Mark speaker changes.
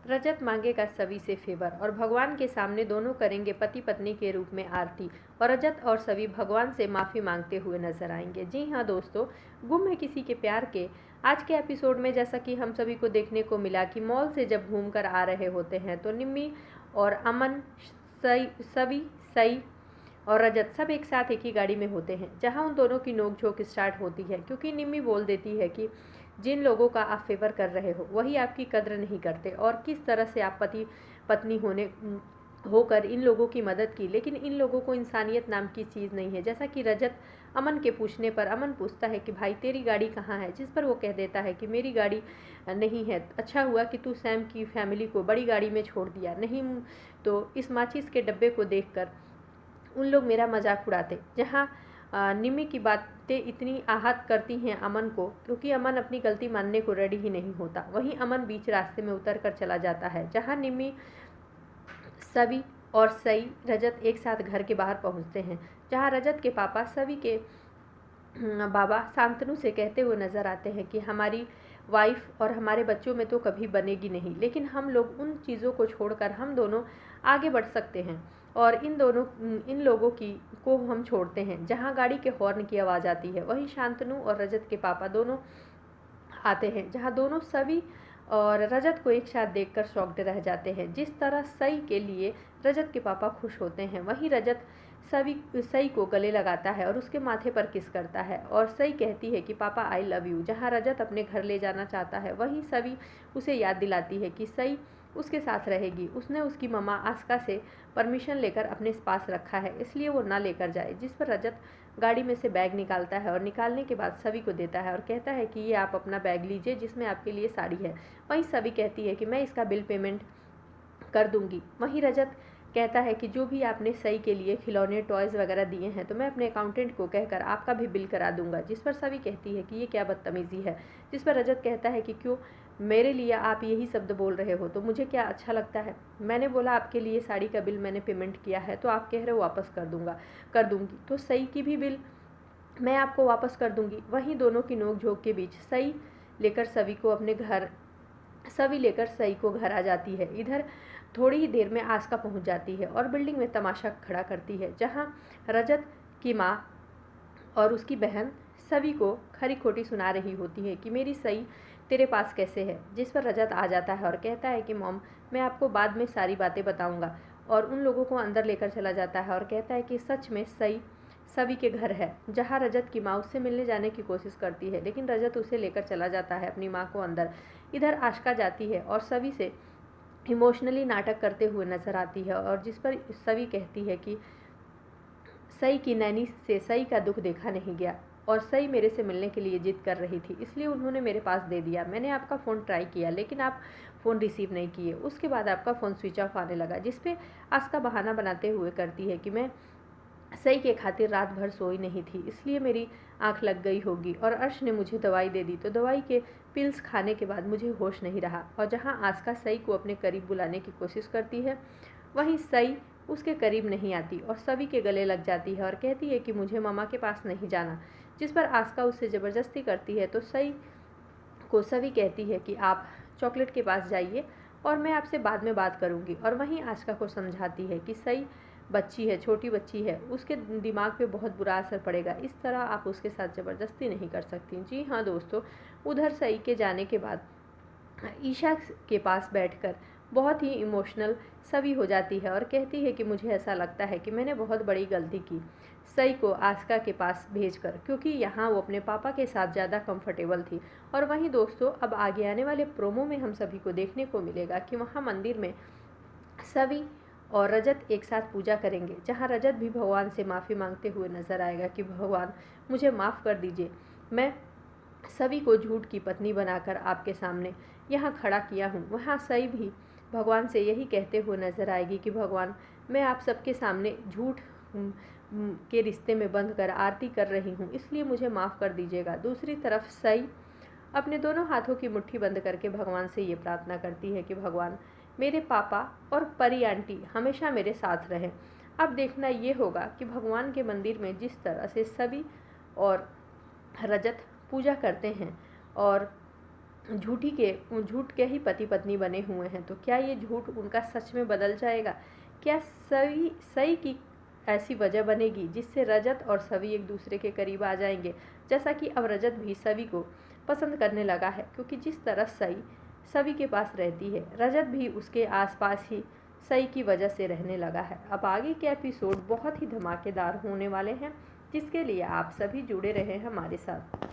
Speaker 1: रजत मांगेगा सभी से फेवर और भगवान के सामने दोनों करेंगे पति पत्नी के रूप में आरती और रजत और सभी भगवान से माफ़ी मांगते हुए नजर आएंगे। जी हाँ दोस्तों, गुम है किसी के प्यार के आज के एपिसोड में जैसा कि हम सभी को देखने को मिला कि मॉल से जब घूम कर आ रहे होते हैं तो निम्मी और अमन, सभी, सई और रजत सब एक साथ एक ही गाड़ी में होते हैं, जहां उन दोनों की नोक-झोंक स्टार्ट होती है क्योंकि निम्मी बोल देती है कि जिन लोगों का आप फेवर कर रहे हो वही आपकी कद्र नहीं करते और किस तरह से आप पति पत्नी होकर इन लोगों की मदद की, लेकिन इन लोगों को इंसानियत नाम की चीज़ नहीं है। जैसा कि रजत अमन के पूछने पर अमन पूछता है कि भाई तेरी गाड़ी कहाँ है, जिस पर वो कह देता है कि मेरी गाड़ी नहीं है, अच्छा हुआ कि तू सैम की फैमिली को बड़ी गाड़ी में छोड़ दिया, नहीं तो इस माचिस के डब्बे को देखकर उन लोग मेरा मजाक उड़ाते। जहाँ निम्मी की बातें इतनी आहत करती हैं अमन को क्योंकि अमन अपनी गलती मानने को रेडी ही नहीं होता। वहीं अमन बीच रास्ते में उतर कर चला जाता है, जहाँ निम्मी, सभी और सई रजत एक साथ घर के बाहर पहुंचते हैं, जहाँ रजत के पापा सभी के बाबा शांतनु से कहते हुए नजर आते हैं कि हमारी वाइफ और हमारे बच्चों में तो कभी बनेगी नहीं, लेकिन हम लोग उन चीज़ों को छोड़कर हम दोनों आगे बढ़ सकते हैं और इन लोगों की को हम छोड़ते हैं। जहां गाड़ी के हॉर्न की आवाज़ आती है वहीं शांतनु और रजत के पापा दोनों आते हैं, जहां दोनों सभी और रजत को एक साथ देखकर शॉक्ड रह जाते हैं। जिस तरह सई के लिए रजत के पापा खुश होते हैं, वहीं रजत सई को गले लगाता है और उसके माथे पर किस करता है और सई कहती है कि पापा आई लव यू। जहां रजत अपने घर ले जाना चाहता है वहीं सभी उसे याद दिलाती है कि सई उसके साथ रहेगी, उसने उसकी मम्मा आस्का से परमिशन लेकर अपने पास रखा है, इसलिए वो ना लेकर जाए। जिस पर रजत गाड़ी में से बैग निकालता है और निकालने के बाद सभी को देता है और कहता है कि ये आप अपना बैग लीजिए जिसमें आपके लिए साड़ी है। वहीं सभी कहती है कि मैं इसका बिल पेमेंट कर दूंगी। वहीं रजत कहता है कि जो भी आपने सई के लिए खिलौने टॉयज़ वगैरह दिए हैं तो मैं अपने अकाउंटेंट को कहकर आपका भी बिल करा दूंगा। जिस पर सभी कहती है कि ये क्या बदतमीज़ी है। जिस पर रजत कहता है कि क्यों मेरे लिए आप यही शब्द बोल रहे हो तो मुझे क्या अच्छा लगता है। मैंने बोला आपके लिए साड़ी का बिल मैंने पेमेंट किया है तो आप कह रहे हो वापस कर दूंगी, तो सई की भी बिल मैं आपको वापस कर दूंगी। वहीं दोनों की नोक झोंक के बीच सभी लेकर सई को घर आ जाती है। इधर थोड़ी ही देर में आस्का पहुंच जाती है और बिल्डिंग में तमाशा खड़ा करती है, जहां रजत की माँ और उसकी बहन सभी को खरी खोटी सुना रही होती है कि मेरी सई तेरे पास कैसे है। जिस पर रजत आ जाता है और कहता है कि मॉम मैं आपको बाद में सारी बातें बताऊंगा और उन लोगों को अंदर लेकर चला जाता है और कहता है कि सच में सई सभी के घर है। जहाँ रजत की माँ उससे मिलने जाने की कोशिश करती है, लेकिन रजत उसे लेकर चला जाता है अपनी माँ को अंदर। इधर आस्का जाती है और सभी से इमोशनली नाटक करते हुए नजर आती है और जिस पर सभी कहती है कि सई की नैनी से सई का दुख देखा नहीं गया और सई मेरे से मिलने के लिए जिद कर रही थी, इसलिए उन्होंने मेरे पास दे दिया। मैंने आपका फ़ोन ट्राई किया लेकिन आप फ़ोन रिसीव नहीं किए, उसके बाद आपका फ़ोन स्विच ऑफ आने लगा। जिस पे आस्का बहाना बनाते हुए करती है कि मैं सई के खातिर रात भर सोई नहीं थी, इसलिए मेरी आंख लग गई होगी और अर्श ने मुझे दवाई दे दी तो दवाई के पिल्स खाने के बाद मुझे होश नहीं रहा। और जहां आस्का सई को अपने करीब बुलाने की कोशिश करती है वहीं सई उसके करीब नहीं आती और सभी के गले लग जाती है और कहती है कि मुझे मामा के पास नहीं जाना। जिस पर आस्का उससे ज़बरदस्ती करती है तो सई को सभी कहती है कि आप चॉकलेट के पास जाइए और मैं आपसे बाद में बात करूंगी। और वहीं आस्का को समझाती है कि सई बच्ची है, छोटी बच्ची है, उसके दिमाग पे बहुत बुरा असर पड़ेगा, इस तरह आप उसके साथ ज़बरदस्ती नहीं कर सकती। जी हाँ दोस्तों, उधर सई के जाने के बाद ईशा के पास बैठकर बहुत ही इमोशनल सभी हो जाती है और कहती है कि मुझे ऐसा लगता है कि मैंने बहुत बड़ी गलती की सई को आस्का के पास भेजकर, क्योंकि यहाँ वो अपने पापा के साथ ज़्यादा कंफर्टेबल थी। और वहीं दोस्तों अब आगे आने वाले प्रोमो में हम सभी को देखने को मिलेगा कि वहाँ मंदिर में सभी और रजत एक साथ पूजा करेंगे, जहाँ रजत भी भगवान से माफ़ी मांगते हुए नजर आएगा कि भगवान मुझे माफ़ कर दीजिए, मैं सभी को झूठ की पत्नी बनाकर आपके सामने यहाँ खड़ा किया हूँ। वहाँ सई भी भगवान से यही कहते हुए नजर आएगी कि भगवान मैं आप सबके सामने झूठ के रिश्ते में बंध कर आरती कर रही हूँ, इसलिए मुझे माफ़ कर दीजिएगा। दूसरी तरफ सई अपने दोनों हाथों की मुट्ठी बंद करके भगवान से ये प्रार्थना करती है कि भगवान मेरे पापा और परी आंटी हमेशा मेरे साथ रहें। अब देखना ये होगा कि भगवान के मंदिर में जिस तरह से सभी और रजत पूजा करते हैं और झूठ के ही पति पत्नी बने हुए हैं, तो क्या ये झूठ उनका सच में बदल जाएगा? क्या सई की ऐसी वजह बनेगी जिससे रजत और सवी एक दूसरे के करीब आ जाएंगे? जैसा कि अब रजत भी सवी को पसंद करने लगा है, क्योंकि जिस तरह सई सवी के पास रहती है, रजत भी उसके आसपास ही सई की वजह से रहने लगा है। अब आगे के एपिसोड बहुत ही धमाकेदार होने वाले हैं, जिसके लिए आप सभी जुड़े रहे हमारे साथ।